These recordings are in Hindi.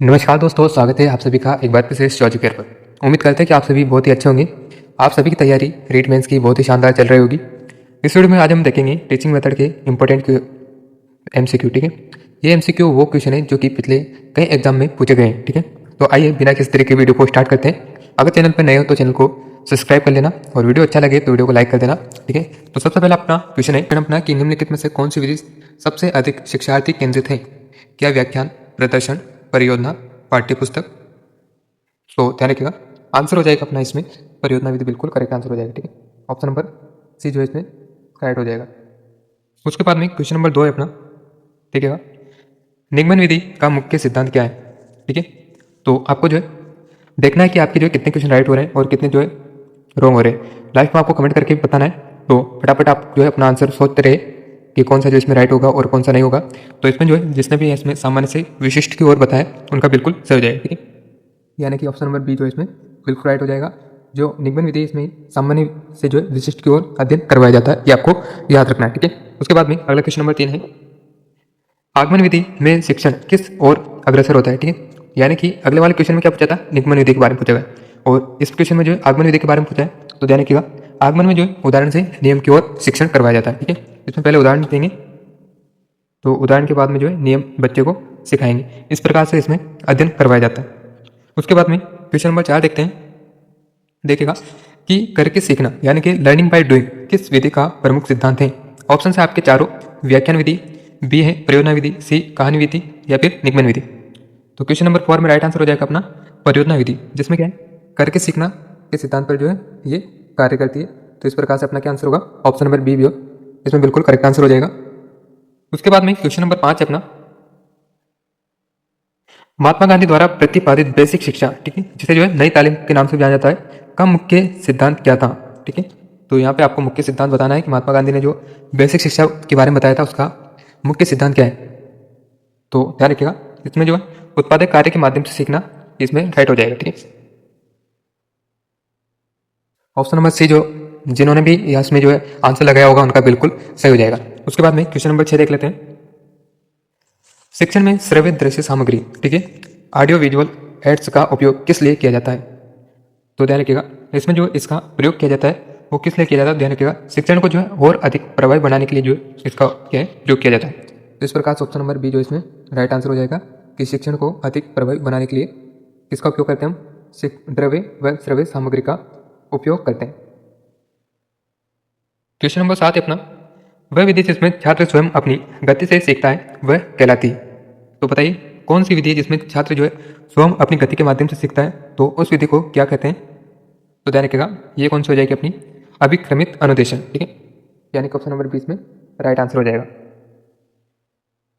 नमस्कार दोस्तों, स्वागत है आप सभी का एक बार फिर से स्टडी केयर पर। उम्मीद करते हैं कि आप सभी बहुत ही अच्छे होंगे। आप सभी की तैयारी रीट मेंस की बहुत ही शानदार चल रही होगी। इस वीडियो में आज हम देखेंगे टीचिंग मेथड के इंपॉर्टेंट एमसीक्यू। ठीक है, ये एमसीक्यू वो क्वेश्चन है जो कि पिछले कई एग्जाम में पूछे गए हैं। ठीक है, तो आइए बिना किसी तरीके की वीडियो को स्टार्ट करते हैं। अगर चैनल पर नए हो तो चैनल को सब्सक्राइब कर लेना और वीडियो अच्छा लगे तो वीडियो को लाइक कर देना। ठीक है, तो सबसे पहले अपना क्वेश्चन है अपना कि निम्नलिखित में से कौन सी विधि सबसे अधिक शिक्षार्थी केंद्रित है? क्या व्याख्यान, प्रदर्शन, परियोजना, पाठ्यपुस्तक? तो ध्यान रखिएगा, आंसर हो जाएगा अपना इसमें परियोजना विधि, बिल्कुल करेक्ट आंसर हो जाएगा। ठीक है, ऑप्शन नंबर सी जो है इसमें करेक्ट हो जाएगा। उसके बाद में क्वेश्चन नंबर 2 है अपना। ठीक है, निगमन विधि का मुख्य सिद्धांत क्या है? ठीक है, तो आपको जो है देखना है कि आपके जो है कितने क्वेश्चन राइट हो रहे हैं और कितने जो है रॉन्ग हो रहे हैं। लास्ट में आपको कमेंट करके भी बताना है। तो फटाफट आप जो है अपना आंसर सोचते रहे कि कौन सा जो इसमें राइट होगा और कौन सा नहीं होगा। तो इसमें जो है जिसने भी इसमें सामान्य से विशिष्ट की ओर बताया उनका बिल्कुल सही हो जाएगा। ठीक है, यानी कि ऑप्शन नंबर बी जो है इसमें बिल्कुल राइट हो जाएगा। जो निगमन विधि इसमें सामान्य से जो है विशिष्ट की ओर अध्ययन करवाया जाता है, ये आपको याद रखना है। ठीक है, उसके बाद में अगला क्वेश्चन नंबर 3 है, आगमन विधि में शिक्षण किस ओर अग्रसर होता है? ठीक है, यानी कि अगले वाले क्वेश्चन में क्या पूछा था, निगमन विधि के बारे में पूछा गया और इस क्वेश्चन में जो है आगमन विधि के बारे में पूछा है। तो ध्यान रखिएगा, आगमन में जो है उदाहरण से नियम की ओर शिक्षण करवाया जाता है। ठीक है, इसमें पहले उदाहरण देंगे तो उदाहरण के बाद में जो है नियम बच्चे को सिखाएंगे। इस प्रकार से इसमें अध्ययन करवाया जाता है। उसके बाद में क्वेश्चन नंबर 4 देखते हैं। देखिएगा कि करके सीखना यानी कि लर्निंग बाय डूइंग किस विधि का प्रमुख सिद्धांत है? ऑप्शन है आपके चारों, व्याख्यान विधि, बी है परियोजना विधि, सी कहानी विधि या फिर निगमन विधि। तो क्वेश्चन नंबर 4 में राइट आंसर हो जाएगा अपना परियोजना विधि, जिसमें क्या है करके सीखना के सिद्धांत पर जो है ये कार्य करती है। तो इस प्रकार से अपना क्या आंसर होगा, ऑप्शन नंबर बी भी हो इसमें बिल्कुल करेक्ट आंसर हो जाएगा। उसके बाद में क्वेश्चन नंबर 5 है अपना, महात्मा गांधी द्वारा प्रतिपादित बेसिक शिक्षा, ठीक है, जिसे जो है नई तालीम के नाम से जाना जाता है, का मुख्य सिद्धांत क्या था? ठीक है, तो यहाँ पे आपको मुख्य सिद्धांत बताना है कि महात्मा गांधी ने जो बेसिक शिक्षा के बारे में बताया था उसका मुख्य सिद्धांत क्या है। तो ध्यान रखिएगा, इसमें जो है उत्पादक कार्य के माध्यम से सीखना, इसमें राइट हो जाएगा। ठीक है, ऑप्शन नंबर सी जो जिन्होंने भी इसमें जो है आंसर लगाया होगा उनका बिल्कुल सही हो जाएगा। उसके बाद में क्वेश्चन नंबर 6 देख लेते हैं। शिक्षण में श्रव्य दृश्य सामग्री, ठीक है, ऑडियो विजुअल एड्स का उपयोग किस लिए किया जाता है? तो ध्यान रखिएगा, इसमें जो इसका प्रयोग किया जाता है वो किस लिए किया जाता है? ध्यान रखिएगा, शिक्षण को जो है और अधिक प्रभावी बनाने के लिए जो है इसका क्या है प्रयोग किया जाता है। तो इस प्रकार से ऑप्शन नंबर बी जो इसमें राइट आंसर हो जाएगा कि शिक्षण को अधिक प्रभावी बनाने के लिए किसका उपयोग करते हैं हम? द्रव्य व श्रव्य सामग्री का उपयोग करते हैं। क्वेश्चन नंबर 7 है अपना, वह विधि जिसमें छात्र स्वयं अपनी गति से सीखता है वह कहलाती है। तो बताइए कौन सी विधि है जिसमें छात्र जो है स्वयं अपनी गति के माध्यम से सीखता है, तो उस विधि को क्या कहते हैं? तो ध्यान रखिएगा, ये कौन सी हो जाएगी अपनी अभिक्रमित अनुदेशन। ठीक है, यानी कि ऑप्शन नंबर 20 में राइट आंसर हो जाएगा।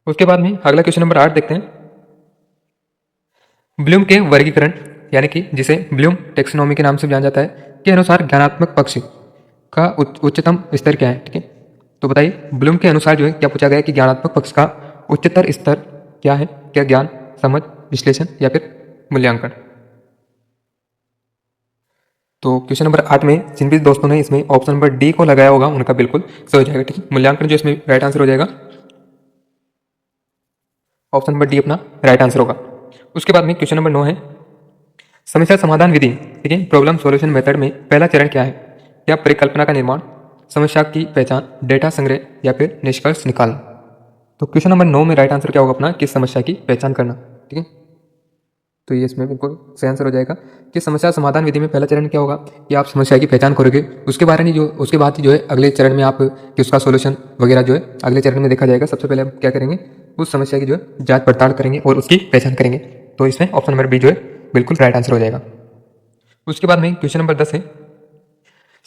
उसके बाद में अगला क्वेश्चन नंबर 8 देखते हैं। ब्लूम के वर्गीकरण यानी कि जिसे ब्लूम टेक्सोनॉमी के नाम से जाना जाता है के अनुसार ज्ञानात्मक पक्ष का उच्चतम स्तर क्या है? ठीक है, तो बताइए ब्लूम के अनुसार जो है क्या पूछा गया है कि ज्ञानात्मक पक्ष का उच्चतर स्तर क्या है? क्या ज्ञान, समझ, विश्लेषण या फिर मूल्यांकन? तो क्वेश्चन नंबर 8 में जिन भी दोस्तों ने इसमें ऑप्शन नंबर डी को लगाया होगा उनका बिल्कुल सही हो जाएगा। ठीक है, मूल्यांकन जो इसमें राइट आंसर हो जाएगा, ऑप्शन नंबर डी अपना राइट आंसर होगा। उसके बाद में क्वेश्चन नंबर 9 है, समस्या समाधान विधि, ठीक है, प्रॉब्लम सॉल्यूशन मेथड में पहला चरण क्या है? क्या परिकल्पना का निर्माण, समस्या की पहचान, डेटा संग्रह या फिर निष्कर्ष निकालना? तो क्वेश्चन नंबर 9 में राइट आंसर क्या होगा अपना कि समस्या की पहचान करना। ठीक है, तो ये इसमें बिल्कुल सही आंसर हो जाएगा कि समस्या समाधान विधि में पहला चरण क्या होगा कि आप समस्या की पहचान करोगे, उसके बारे में जो उसके बाद जो है अगले चरण में आप कि उसका सॉल्यूशन वगैरह जो है अगले चरण में देखा जाएगा। सबसे पहले हम क्या करेंगे, उस समस्या की जो है जांच पड़ताल करेंगे और उसकी पहचान करेंगे। तो इसमें ऑप्शन नंबर बी जो है बिल्कुल राइट आंसर हो जाएगा। उसके बाद में क्वेश्चन नंबर 10 है,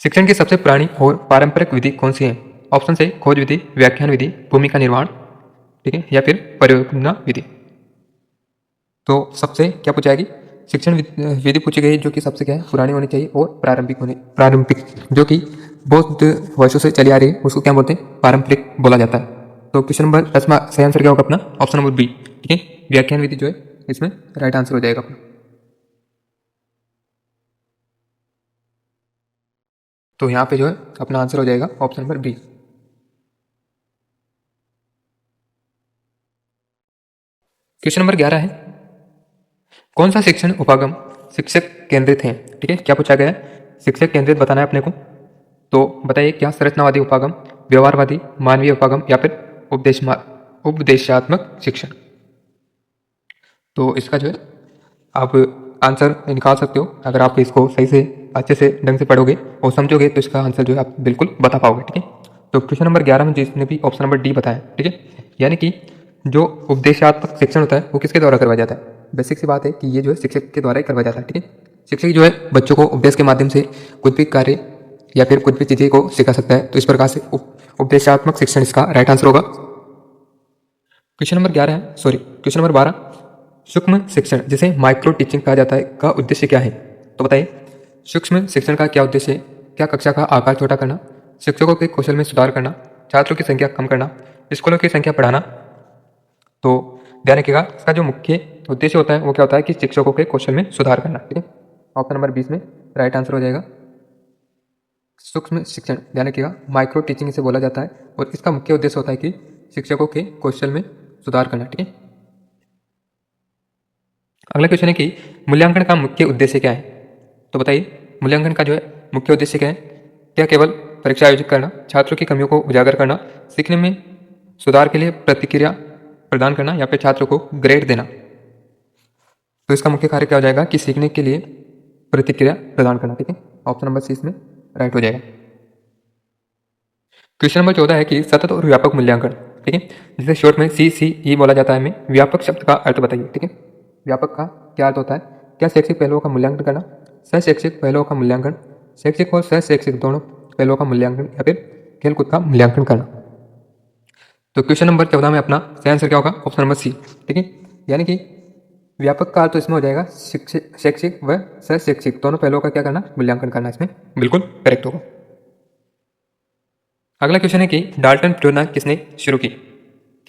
शिक्षण की सबसे पुरानी और पारंपरिक विधि कौन सी है? ऑप्शन से खोज विधि, व्याख्यान विधि, भूमिका निर्माण, ठीक है, या फिर परियोजना विधि। तो सबसे क्या पूछा जाएगी, शिक्षण विधि पूछी गई जो कि सबसे क्या है पुरानी होनी चाहिए और प्रारंभिक जो कि बहुत वर्षों से चली आ रही है उसको क्या बोलते हैं, पारंपरिक बोला जाता है। तो क्वेश्चन नंबर 10 में सही आंसर क्या होगा अपना, ऑप्शन नंबर बी। ठीक है, व्याख्यान विधि जो है इसमें राइट आंसर हो जाएगा अपना। तो यहाँ पे जो है अपना आंसर हो जाएगा option number B. Question number 11 है, कौन सा शिक्षण उपागम शिक्षक केंद्रित है? ठीक है, क्या पूछा गया है? शिक्षक केंद्रित बताना है अपने को। तो बताइए क्या संरचनावादी उपागम, व्यवहारवादी, मानवीय उपागम या फिर उपदेशात्मक शिक्षण। तो इसका जो है आप आंसर निकाल सकते हो। अगर आप इसको सही से अच्छे से ढंग से पढ़ोगे और समझोगे तो इसका आंसर जो है आप बिल्कुल बता पाओगे। ठीक है, तो क्वेश्चन नंबर 11 में जिसने भी ऑप्शन नंबर डी बताया, ठीक है, यानी कि जो उपदेशात्मक शिक्षण होता है वो किसके द्वारा करवाया जाता है? बेसिक सी बात है कि ये जो है शिक्षक के द्वारा ही करवाया जाता है। ठीक है, शिक्षक जो है बच्चों को उपदेश के माध्यम से कुछ भी कार्य या फिर कुछ भी चीज़ें को सिखा सकता है। तो इस प्रकार से उपदेशात्मक शिक्षण इसका राइट आंसर होगा। क्वेश्चन नंबर 11 है, सॉरी क्वेश्चन नंबर 12, सूक्ष्म शिक्षण जिसे माइक्रो टीचिंग कहा जाता है का उद्देश्य क्या है? तो बताइए सूक्ष्म शिक्षण का क्या उद्देश्य है? क्या कक्षा का आकार छोटा करना, शिक्षकों के कौशल में सुधार करना, छात्रों की संख्या कम करना, स्कूलों की संख्या बढ़ाना? तो ध्यान रखिएगा इसका जो मुख्य उद्देश्य होता है वो क्या होता है कि शिक्षकों के कौशल में सुधार करना। ठीक है, ऑप्शन नंबर 20 में राइट आंसर हो जाएगा सूक्ष्म शिक्षण। ध्यान रखिएगा माइक्रो टीचिंग इसे बोला जाता है और इसका मुख्य उद्देश्य होता है कि शिक्षकों के कौशल में सुधार करना। ठीक है, अगला क्वेश्चन है कि मूल्यांकन का मुख्य उद्देश्य क्या है? तो बताइए मूल्यांकन का जो है मुख्य उद्देश्य क्या है? क्या केवल परीक्षा आयोजित करना, छात्रों की कमियों को उजागर करना, सीखने में सुधार के लिए प्रतिक्रिया प्रदान करना या फिर छात्रों को ग्रेड देना? तो इसका मुख्य कार्य क्या हो जाएगा कि सीखने के लिए प्रतिक्रिया प्रदान करना। ठीक है, ऑप्शन नंबर सी इसमें राइट हो जाएगा। क्वेश्चन नंबर 14 है कि सतत और व्यापक मूल्यांकन, ठीक है, जिसे शॉर्ट में CCE बोला जाता है, में व्यापक शब्द का अर्थ बताइए। ठीक है, व्यापक का क्या अर्थ होता है? क्या शैक्षिक पहलुओं का मूल्यांकन करना, शैक्षिक पहलुओं का मूल्यांकन, शैक्षिक और शैक्षिक दोनों पहलुओं का मूल्यांकन या फिर खेलकूद का मूल्यांकन करना? तो क्वेश्चन नंबर 14 में अपना सही आंसर क्या होगा? Option number C. ठीक है, यानी कि व्यापक का अर्थ तो इसमें हो जाएगा शैक्षिक व शैक्षिक दोनों पहलुओं का क्या करना, मूल्यांकन करना। इसमें बिल्कुल करेक्ट होगा। अगला क्वेश्चन है कि डाल्टन परियोजना किसने शुरू की?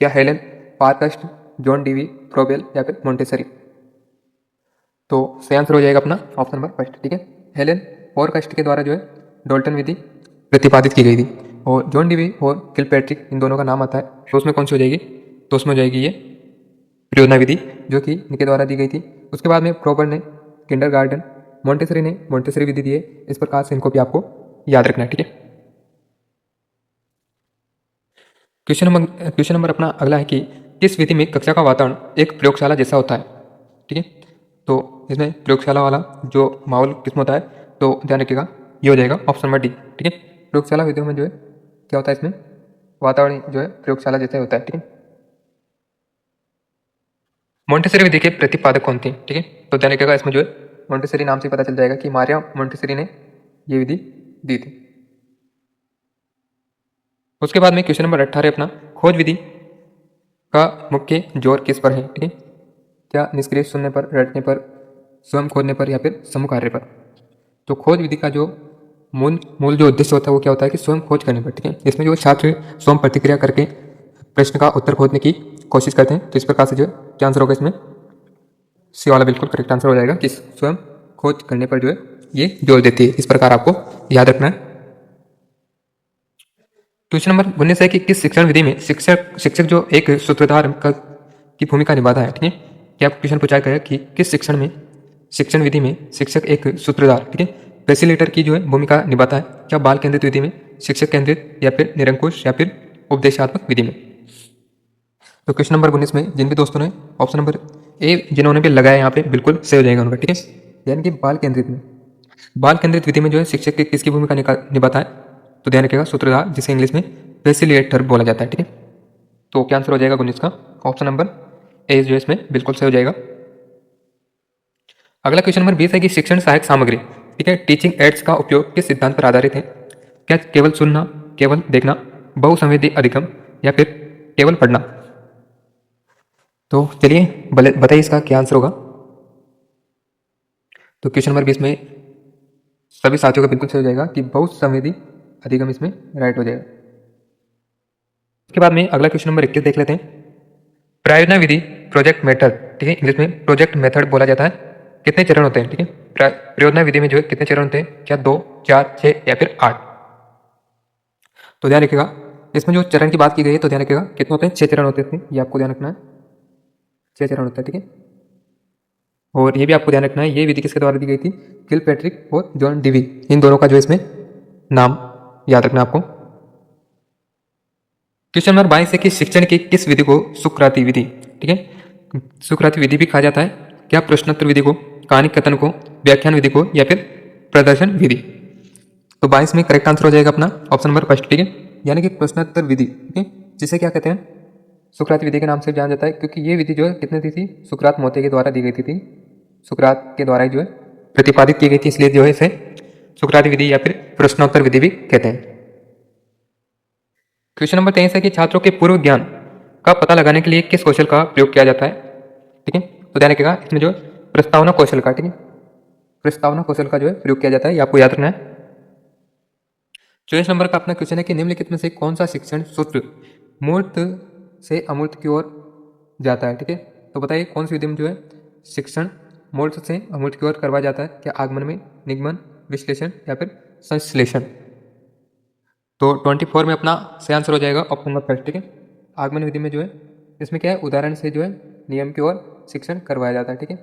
क्या हेलन, पारकस्ट, जॉन डीवी, फ्रोबेल या फिर मोंटेसरी? तो सही आंसर हो जाएगा अपना ऑप्शन नंबर फर्स्ट। ठीक है, हेलेन पॉरकस्ट के द्वारा जो है डाल्टन विधि प्रतिपादित की गई थी और जॉन डीवी और किलपैट्रिक इन दोनों का नाम आता है। तो उसमें कौन सी हो जाएगी? तो उसमें हो जाएगी ये परियोजना विधि जो कि इनके द्वारा दी गई थी। उसके बाद में फ्रोबल ने किंडरगार्टन, मोंटेसरी ने मोंटेसरी विधि दी है। इस प्रकार से इनको भी आपको याद रखना है। ठीक है, क्वेश्चन नंबर अपना अगला है कि किस विधि में कक्षा का वातावरण एक प्रयोगशाला जैसा होता है? ठीक है, तो इसमें प्रयोगशाला वाला जो माहौल किसमें होता है? तो ध्यान रखिएगा ये हो जाएगा ऑप्शन नंबर डी। ठीक है, प्रयोगशाला विधियों में जो है क्या होता है, इसमें वातावरण जो है प्रयोगशाला जैसा होता है। ठीक है, मोंटेसरी विधि के प्रतिपादक कौन थे? ठीक है, तो ध्यान रखिएगा इसमें जो है मोंटेसरी नाम से पता चल जाएगा कि मारिया मोंटेसरी ने ये विधि दी थी। उसके बाद में क्वेश्चन नंबर 18 अपना खोज विधि का मुख्य जोर किस पर है? ठीक है, क्या निष्क्रिय सुनने पर, रटने पर, स्वयं खोजने पर या फिर समूह कार्य पर? तो खोज विधि का जो मूल मूल जो उद्देश्य होता है वो क्या होता है कि स्वयं खोज करने पर। ठीक है, इसमें जो छात्र स्वयं प्रतिक्रिया करके प्रश्न का उत्तर खोजने की कोशिश करते हैं। तो इस प्रकार से जो है क्या आंसर होगा इसमें? सी वाला बिल्कुल करेक्ट आंसर हो जाएगा कि स्वयं खोज करने पर जो है ये जोर देती है। इस प्रकार आपको याद रखना है। क्वेश्चन नंबर 19 है कि किस शिक्षण विधि में शिक्षक जो एक सूत्रधार की भूमिका निभाता है? ठीक है, क्या क्वेश्चन पूछा गया कि किस शिक्षण विधि में शिक्षक एक सूत्रधार, ठीक है, फैसिलिटेटर की जो है भूमिका निभाता है? क्या बाल केंद्रित विधि में, शिक्षक केंद्रित या फिर निरंकुश या फिर उपदेशात्मक विधि में? तो क्वेश्चन नंबर 19 में जिन भी दोस्तों ने ऑप्शन नंबर ए जिन्होंने भी लगाया यहाँ पे बिल्कुल सही हो जाएगा उनका। ठीक है, यानी कि बाल केंद्रित विधि में जो है शिक्षक की किसकी भूमिका निभाता है? तो ध्यान रखिएगा सूत्रधार, जिसे इंग्लिश में फैसिलिटेटर बोला जाता है। ठीक है, तो क्या आंसर हो जाएगा 19 का? ऑप्शन नंबर ए जो है इसमें बिल्कुल सही हो जाएगा। अगला क्वेश्चन नंबर 20 है कि शिक्षण सहायक सामग्री, ठीक है, टीचिंग एड्स का उपयोग किस सिद्धांत पर आधारित है? क्या केवल सुनना, केवल देखना, बहुसंवेदी अधिगम या फिर केवल पढ़ना? तो चलिए बताइए इसका क्या आंसर होगा। तो क्वेश्चन नंबर 20 में सभी साथियों का बिल्कुल सही हो जाएगा कि बहुसंवेदी अधिगम इसमें राइट हो जाएगा। इसके बाद में अगला क्वेश्चन नंबर 21 देख लेते हैं। प्रायोजना विधि, प्रोजेक्ट मेथड, ठीक है, इंग्लिश में प्रोजेक्ट मेथड बोला जाता है, कितने चरण होते हैं? ठीक है, परियोजना विधि में जो है कितने चरण होते हैं? क्या 2, 4, 6 या फिर 8? तो ध्यान रखिएगा इसमें जो चरण की बात की गई है तो ध्यान रखिएगा कितने होते हैं? 6 चरण होते हैं। ये आपको ध्यान रखना है, 6 चरण होता है। ठीक है, और ये भी आपको ध्यान रखना है, ये विधि किसके द्वारा दी गई थी? किलपैट्रिक और जॉन डिवी, इन दोनों का जो इसमें नाम याद रखना आपको। क्वेश्चन नंबर 22 है कि शिक्षण की किस विधि को सुकराती विधि, ठीक है, सुकराती विधि भी कहा जाता है। क्या प्रश्नोत्तर विधि को, कहानी कथन को, व्याख्यान विधि को, या फिर प्रदर्शन विधि? तो 22 में करेक्ट आंसर हो जाएगा अपना ऑप्शन नंबर फर्स्ट, ठीक है, यानी कि प्रश्नोत्तर विधि, ठीक है, जिसे क्या कहते हैं? सुकरात विधि के नाम से जाना जाता है, क्योंकि ये विधि जो है कितने दी थी? सुकरात मौर्य के द्वारा दी गई थी, सुकरात के द्वारा ही जो है प्रतिपादित की गई थी, इसलिए जो है इसे सुकराती विधि या फिर प्रश्नोत्तर विधि भी कहते हैं। क्वेश्चन नंबर 23 है कि छात्रों के पूर्व ज्ञान का पता लगाने के लिए किस कौशल का प्रयोग किया जाता है, ठीक है, तो ध्यान रखिएगा इसमें जो प्रस्तावना कौशल का, ठीक है, प्रस्तावना कौशल का जो है प्रयोग किया जाता है, ये आपको याद रखना है। 24 नंबर का अपना क्वेश्चन है कि निम्नलिखित में से कौन सा शिक्षण सूत्र मूर्त से अमूर्त की ओर जाता है, ठीक है, तो बताइए कौन सी विधि में जो है शिक्षण मूर्त से अमूर्त की ओर करवाया जाता है? क्या आगमन में, निगमन, विश्लेषण या फिर संश्लेषण? तो 24 में अपना सही आंसर हो जाएगा ऑप्शन नंबर फर्स्ट, ठीक है, आगमन विधि में जो है इसमें क्या है, उदाहरण से जो है नियम की ओर शिक्षण करवाया जाता है, ठीक है,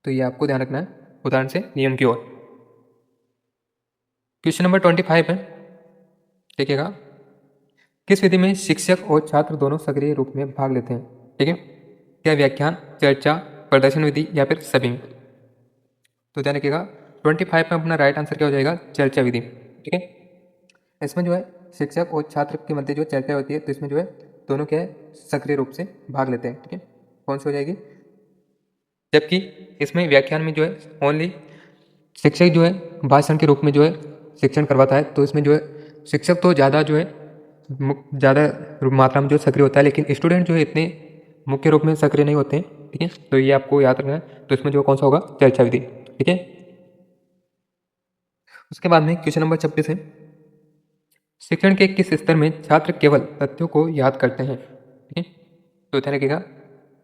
तो ये आपको ध्यान रखना है, उदाहरण से नियम की ओर। क्वेश्चन नंबर 25 है, देखिएगा, किस विधि में शिक्षक और छात्र दोनों सक्रिय रूप में भाग लेते हैं, ठीक है, क्या व्याख्यान, चर्चा, प्रदर्शन विधि या फिर सभी? तो ध्यान रखिएगा 25 में अपना राइट आंसर क्या हो जाएगा? चर्चा विधि, ठीक है, इसमें जो है शिक्षक और छात्र के मध्य जो चर्चा होती है, तो इसमें जो है दोनों क्या है, सक्रिय रूप से भाग लेते हैं, ठीक है, कौन सी हो जाएगी? जबकि इसमें व्याख्यान में जो है ओनली शिक्षक जो है भाषण के रूप में जो है शिक्षण करवाता है, तो इसमें जो है शिक्षक तो ज़्यादा जो है ज़्यादा मात्रा में जो सक्रिय होता है, लेकिन स्टूडेंट जो है इतने मुख्य रूप में सक्रिय नहीं होते हैं, ठीक है, तो ये आपको याद रखना है, तो इसमें जो कौन सा होगा? चर्चा विधि, ठीक है। उसके बाद में क्वेश्चन नंबर 26 है, शिक्षण के किस स्तर में छात्र केवल तथ्यों को याद करते हैं, ठीक है, तो ध्यान रखिएगा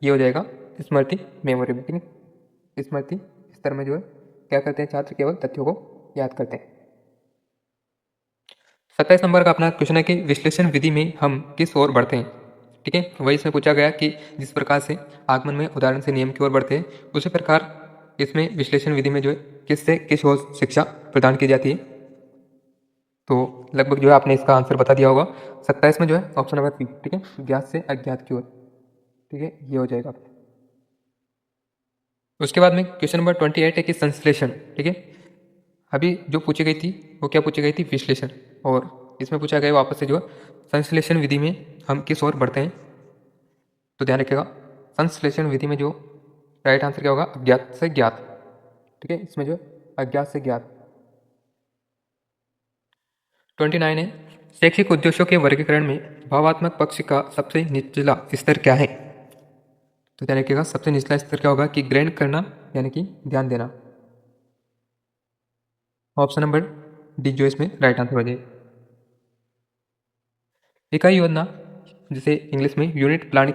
ये हो जाएगा स्मृति मेमोरी में, ठीक है, स्मृति स्तर में जो है क्या करते हैं छात्र? केवल तथ्यों को याद करते हैं। 27 नंबर का अपना क्वेश्चन है कि विश्लेषण विधि में हम किस ओर बढ़ते हैं, ठीक है, वही इसमें पूछा गया कि जिस प्रकार से आगमन में उदाहरण से नियम की ओर बढ़ते हैं, उसी प्रकार इसमें विश्लेषण विधि में जो है किससे किस ओर शिक्षा प्रदान की जाती है, तो लगभग जो है आपने इसका आंसर बता दिया होगा। 27 में जो है ऑप्शन नंबर 3, ठीक है, ज्ञात से अज्ञात की ओर, ठीक है, ये हो जाएगा। उसके बाद में क्वेश्चन नंबर 28 है कि संश्लेषण, ठीक है, अभी जो पूछी गई थी वो क्या पूछी गई थी? विश्लेषण, और इसमें पूछा गया वापस से जो संश्लेषण विधि में हम किस ओर बढ़ते हैं, तो ध्यान रखिएगा संश्लेषण विधि में जो राइट आंसर क्या होगा? अज्ञात से ज्ञात, ठीक है, इसमें जो अज्ञात से ज्ञात। 29 है, शैक्षिक उद्देश्यों के वर्गीकरण में भावात्मक पक्ष का सबसे निचला स्तर क्या है, तो ध्यान रखिएगा सबसे निचला स्तर क्या होगा? कि ग्रहण करना, यानी कि ध्यान देना, ऑप्शन नंबर डी जो इसमें राइट आंसर हो जाए। इकाई योजना, जिसे इंग्लिश में यूनिट प्लान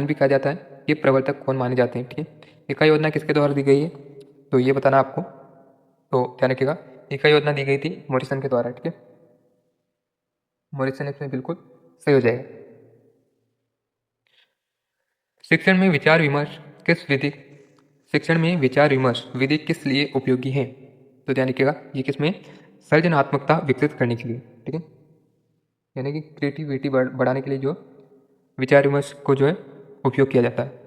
भी कहा जाता है, ये प्रवर्तक कौन माने जाते हैं, ठीक है, इकाई योजना किसके द्वारा दी गई है, तो ये बताना आपको, तो ध्यान रखिएगा इकाई योजना दी गई थी मॉरिसन के द्वारा, ठीक है, मॉरिसन इसमें बिल्कुल सही हो जाएगा। शिक्षण में विचार विमर्श विधि किस लिए उपयोगी है, तो ध्यान रखिएगा ये किसमें? सृजनात्मकता विकसित करने के लिए, ठीक है, यानी कि क्रिएटिविटी बढ़ाने के लिए जो विचार विमर्श को जो है उपयोग किया जाता है।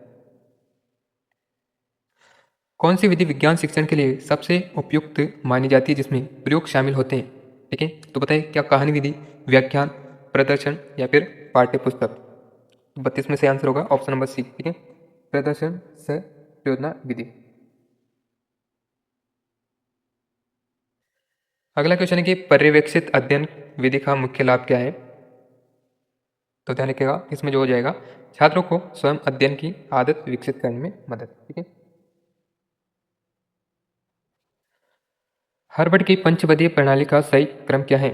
कौन सी विधि विज्ञान शिक्षण के लिए सबसे उपयुक्त मानी जाती है जिसमें प्रयोग शामिल होते हैं, ठीक है, तो बताइए क्या कहानी विधि, व्याख्यान, प्रदर्शन या फिर पाठ्य पुस्तक? 32 में से आंसर होगा ऑप्शन नंबर सी, ठीक है, प्रदर्शन से प्रयोजना विधि। अगला क्वेश्चन है कि पर्यवेक्षित अध्ययन विधि का मुख्य लाभ क्या है, तो ध्यान रखिएगा इसमें जो हो जाएगा छात्रों को स्वयं अध्ययन की आदत विकसित करने में मदद, ठीक है। हार्वर्ड की पंचपदीय प्रणाली का सही क्रम क्या है,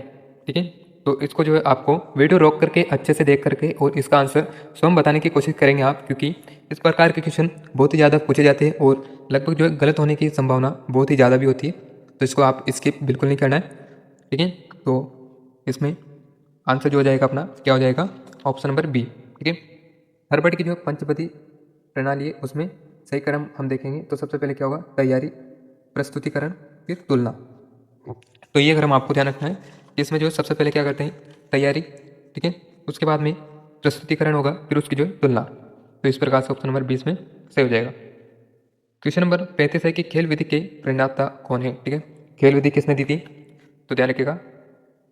ठीक है, तो इसको जो है आपको वीडियो रोक करके अच्छे से देख करके और इसका आंसर स्वयं बताने की कोशिश करेंगे आप, क्योंकि इस प्रकार के क्वेश्चन बहुत ही ज़्यादा पूछे जाते हैं और लगभग जो है गलत होने की संभावना बहुत ही ज़्यादा भी होती है, तो इसको आप स्किप बिल्कुल नहीं करना है, ठीक है, तो इसमें आंसर जो हो जाएगा अपना क्या हो जाएगा? ऑप्शन नंबर बी, ठीक है, हर्बर्ट की जो पंचपदी प्रणाली है उसमें सही क्रम हम देखेंगे तो सबसे पहले क्या होगा, तैयारी, प्रस्तुतिकरण, फिर तुलना। तो ये क्रम आपको ध्यान रखना है कि इसमें जो सबसे पहले क्या करते हैं, तैयारी, ठीक है, उसके बाद में प्रस्तुतिकरण होगा, फिर उसकी जो है तुलना। तो इस प्रकार से ऑप्शन नंबर 20 में सही हो जाएगा। क्वेश्चन नंबर 35 है कि खेल विधि के प्रणेता कौन है, ठीक है। खेल विधि किसने दी थी, तो ध्यान रखिएगा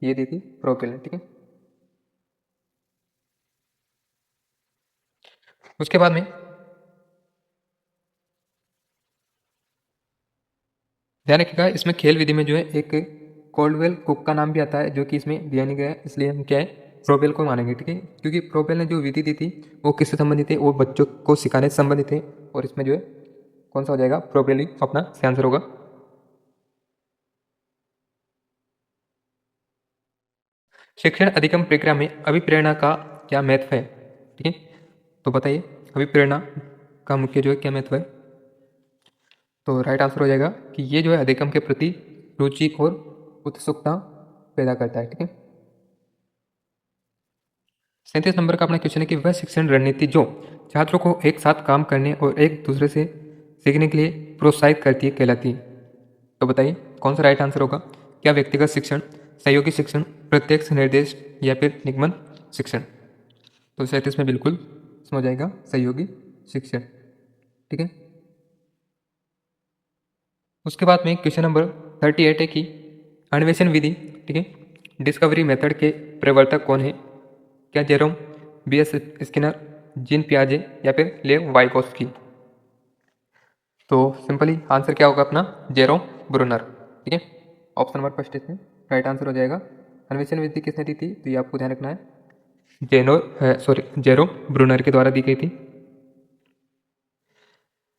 ये दी थी प्रोपेल ने, ठीक है। उसके बाद में ध्यान रखिएगा इसमें खेल विधि में जो है एक कोल्डवेल कुक का नाम भी आता है, जो कि इसमें दिया नहीं गया है, इसलिए हम क्या है प्रोपेल को मानेंगे, ठीक है। क्योंकि प्रोपेल ने जो विधि दी थी वो किससे संबंधित है, वो बच्चों को सिखाने से संबंधित है, और इसमें जो है कौन सा हो जाएगा, प्रोपेल ही अपना सही आंसर होगा। शिक्षण अधिगम प्रक्रिया में अभिप्रेरणा का क्या महत्व है, ठीक है। तो बताइए अभिप्रेरणा का मुख्य जो है क्या महत्व है, तो राइट आंसर हो जाएगा कि ये जो है अधिगम के प्रति रुचि और उत्सुकता पैदा करता है, ठीक है। 37 नंबर का अपना क्वेश्चन है कि वह शिक्षण रणनीति जो छात्रों को एक साथ काम करने और एक दूसरे से सीखने के लिए प्रोत्साहित करती है कहलाती है। तो बताइए कौन सा राइट आंसर होगा, क्या व्यक्तिगत शिक्षण, सहयोगी शिक्षण, प्रत्यक्ष निर्देश, या फिर निगमन शिक्षण। तो 37 में बिल्कुल इसमें हो जाएगा सहयोगी शिक्षण, ठीक है। उसके बाद में क्वेश्चन नंबर 38 है कि अन्वेषण विधि, ठीक है, डिस्कवरी मेथड के प्रवर्तक कौन है, क्या जेरोम, बी.एस. स्किनर, जीन पियाजे, या फिर लेव वाइकोस्की। तो सिंपली आंसर क्या होगा अपना, जेरोम ब्रूनर, ठीक है। ऑप्शन नंबर फर्स्ट इसमें राइट आंसर हो जाएगा। अन्वेषण विधि किसने दी थी, तो ये आपको ध्यान रखना है, जेरोम ब्रूनर के द्वारा दी गई थी।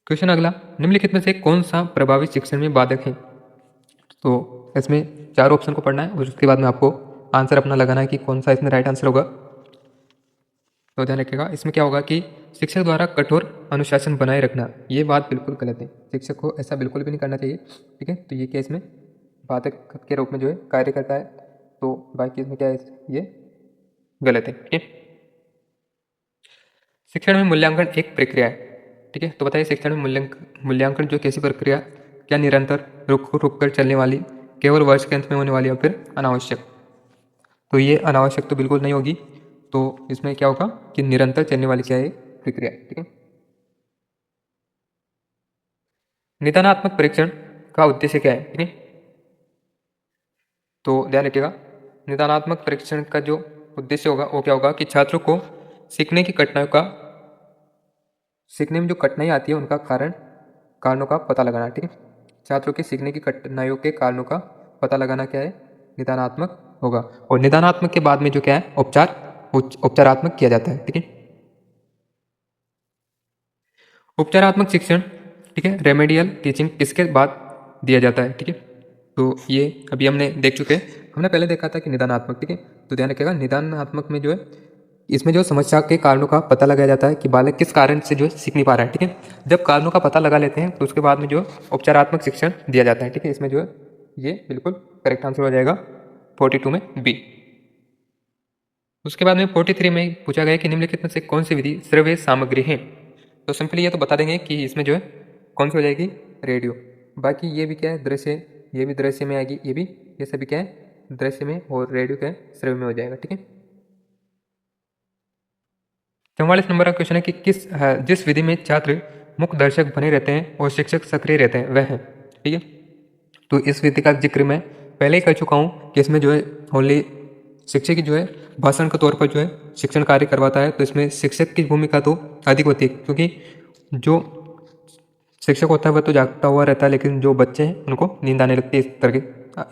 क्वेश्चन अगला, निम्नलिखित में से कौन सा प्रभावित शिक्षण में बाधक है। तो इसमें चार ऑप्शन को पढ़ना है और उसके बाद में आपको आंसर अपना लगाना है कि कौन सा इसमें राइट आंसर होगा। तो ध्यान रखिएगा इसमें क्या होगा कि शिक्षक द्वारा कठोर अनुशासन बनाए रखना, ये बात बिल्कुल गलत है, शिक्षक को ऐसा बिल्कुल भी नहीं करना चाहिए, ठीक है। तो ये क्या इसमें बाधक के रूप में जो है कार्य करता है, तो बाकी इसमें क्या है, ये गलत है, ठीक है। शिक्षण में मूल्यांकन एक प्रक्रिया है, ठीक है। तो बताइए शिक्षण में मूल्यांकन जो कैसी प्रक्रिया, क्या निरंतर, रुक कर चलने वाली, केवल वर्ष के अंत में होने वाली, या फिर अनावश्यक। तो ये अनावश्यक तो बिल्कुल नहीं होगी, तो इसमें क्या होगा कि निरंतर चलने वाली क्या है प्रक्रिया, ठीक है। निदानात्मक परीक्षण का उद्देश्य क्या है, ठीक है। तो ध्यान रखिएगा निदानात्मक परीक्षण का जो उद्देश्य होगा वो क्या होगा कि छात्रों को सीखने की कठिनाइयों का, सीखने में जो कठिनाई आती है उनका कारणों का पता लगाना, ठीक है। छात्रों के सीखने की कठिनाइयों के कारणों का पता लगाना क्या है, निदानात्मक होगा। और निदानात्मक के बाद में जो क्या है उपचारात्मक किया जाता है, ठीक है। उपचारात्मक शिक्षण, ठीक है, रेमेडियल टीचिंग किसके बाद दिया जाता है, ठीक है। तो ये अभी हमने देख चुके हैं, हमने पहले देखा था कि निदानात्मक, ठीक है। तो ध्यान रखिएगा निदानात्मक में जो है इसमें जो समस्या के कारणों का पता लगाया जाता है कि बालक किस कारण से जो है सीख नहीं पा रहा है, ठीक है। जब कारणों का पता लगा लेते हैं तो उसके बाद में जो उपचारात्मक शिक्षण दिया जाता है, ठीक है। इसमें जो है ये बिल्कुल करेक्ट आंसर हो जाएगा 42 में बी। उसके बाद में 43 में पूछा गया कि निम्नलिखित में से कौन सी विधि श्रव्य सामग्री है। तो सिंपली ये तो बता देंगे कि इसमें जो है कौन सी हो जाएगी, रेडियो। बाकी ये भी क्या है दृश्य, ये भी दृश्य में आएगी, ये भी, ये सभी क्या है दृश्य में, और रेडियो क्या है श्रव्य में हो जाएगा, ठीक है। 44 नंबर का क्वेश्चन है कि जिस विधि में छात्र मुख्य दर्शक बने रहते हैं और शिक्षक सक्रिय रहते हैं वह है, ठीक है। तो इस विधि का जिक्र मैं पहले ही कर चुका हूँ कि इसमें जो है ओनली शिक्षक की जो है भाषण के तौर पर जो है शिक्षण कार्य करवाता है। तो इसमें शिक्षक की भूमिका तो अधिक होती है, क्योंकि जो शिक्षक होता है वह तो जागता हुआ रहता है, लेकिन जो बच्चे हैं उनको नींद आने लगती है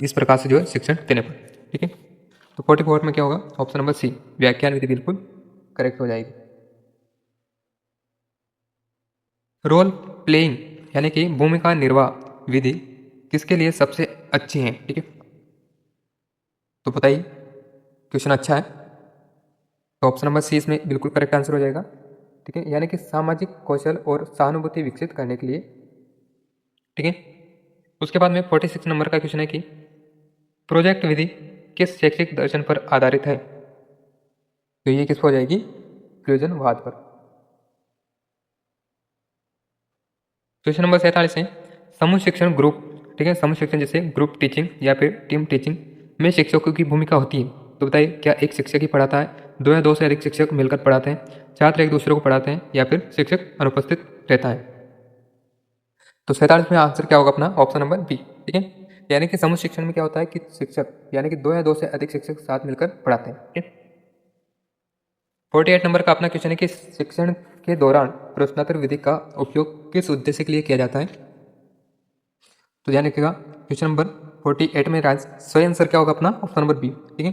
इस प्रकार से जो है शिक्षण देने पर, ठीक है। तो 44 में क्या होगा, ऑप्शन नंबर सी व्याख्यान विधि बिल्कुल करेक्ट हो जाएगी। रोल प्लेइंग यानी कि भूमिका निर्वाह विधि किसके लिए सबसे अच्छी है, ठीक है। तो बताइए क्वेश्चन अच्छा है, तो ऑप्शन नंबर सी इसमें बिल्कुल करेक्ट आंसर हो जाएगा, ठीक है। यानी कि सामाजिक कौशल और सहानुभूति विकसित करने के लिए, ठीक है। उसके बाद में 46 नंबर का क्वेश्चन है कि प्रोजेक्ट विधि किस शैक्षिक दर्शन पर आधारित है। तो ये किस पर हो जाएगी, प्रयोजनवाद पर। क्वेश्चन नंबर 47 है समूह शिक्षण ग्रुप, ठीक है, समूह शिक्षण जैसे ग्रुप टीचिंग या फिर टीम टीचिंग में शिक्षकों की भूमिका होती है। तो बताइए क्या एक शिक्षक ही पढ़ाता है, दो या दो से अधिक शिक्षक मिलकर पढ़ाते हैं, छात्र एक दूसरे को पढ़ाते हैं या फिर शिक्षक अनुपस्थित रहता है। तो 47 में आंसर क्या होगा अपना ऑप्शन नंबर बी, ठीक है। यानी कि समूह शिक्षण में क्या होता है कि शिक्षक यानी कि दो या दो से अधिक शिक्षक साथ मिलकर पढ़ाते हैं, ठीक है। 48 नंबर का अपना क्वेश्चन है कि शिक्षण के दौरान प्रश्नोत्तर विधि का उपयोग किस उद्देश्य के लिए किया जाता है। तो ध्यान रखिएगा क्वेश्चन नंबर 48 में सही आंसर क्या होगा अपना ऑप्शन नंबर बी, ठीक है।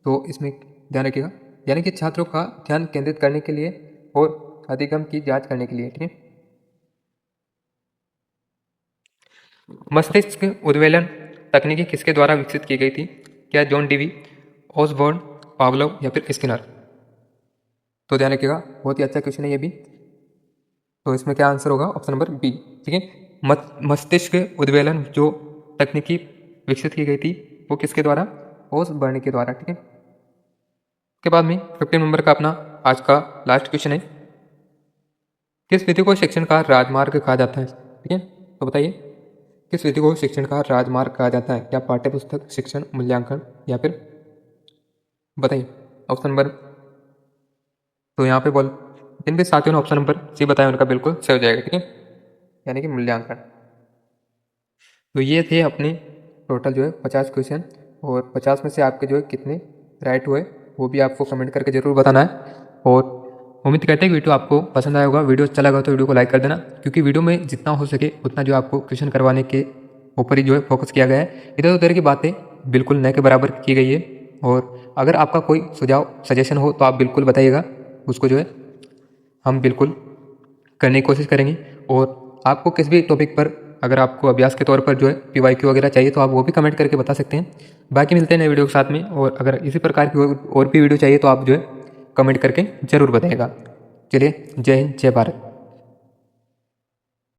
तो इसमें ध्यान रखिएगा यानी कि छात्रों का ध्यान केंद्रित करने के लिए और अधिगम की जांच करने के लिए, ठीक है। मस्तिष्क उद्वेलन तकनीकी किसके द्वारा विकसित की गई थी? क्या जॉन डीवी, ऑसबॉर्न, पावलोव या फिर स्किनर? तो ध्यान रखिएगा बहुत ही अच्छा क्वेश्चन है ये भी। तो इसमें क्या आंसर होगा ऑप्शन नंबर बी, ठीक है। मस्तिष्क उद्वेलन जो तकनीकी विकसित की गई थी वो किसके द्वारा? ऑसबॉर्न के द्वारा, ठीक है। उसके बाद में 15 नंबर का अपना आज का लास्ट क्वेश्चन है किस विधि को शिक्षण का राजमार्ग कहा जाता है, ठीक है। तो बताइए किस विधि को शिक्षण का राजमार्ग कहा जाता है? क्या पाठ्य पुस्तक शिक्षण, मूल्यांकन या फिर बताइए ऑप्शन नंबर। तो यहाँ पे बोल जिन भी साथियों ने ऑप्शन नंबर सी बताया उनका बिल्कुल सही हो जाएगा, ठीक है, यानी कि मूल्यांकन। तो ये थे अपने टोटल जो है 50 क्वेश्चन और 50 में से आपके जो है कितने राइट हुए वो भी आपको कमेंट करके ज़रूर बताना है। और उम्मीद करते हैं कि वीडियो आपको पसंद आया होगा। वीडियो अच्छा लगा तो वीडियो को लाइक कर देना, क्योंकि वीडियो में जितना हो सके उतना जो आपको क्वेश्चन करवाने के ऊपर ही जो है फोकस किया गया है। इधर उधर की बातें बिल्कुल न के बराबर की गई है। और अगर आपका कोई सुझाव सजेशन हो तो आप बिल्कुल बताइएगा, उसको जो है हम बिल्कुल करने की कोशिश करेंगे। और आपको किस भी टॉपिक पर अगर आपको अभ्यास के तौर पर जो है पीवाईक्यू वगैरह चाहिए तो आप वो भी कमेंट करके बता सकते हैं। बाकी मिलते हैं नए वीडियो के साथ में, और अगर इसी प्रकार की और भी वीडियो चाहिए तो आप जो है कमेंट करके ज़रूर बताइएगा। चलिए, जय हिंद, जय भारत।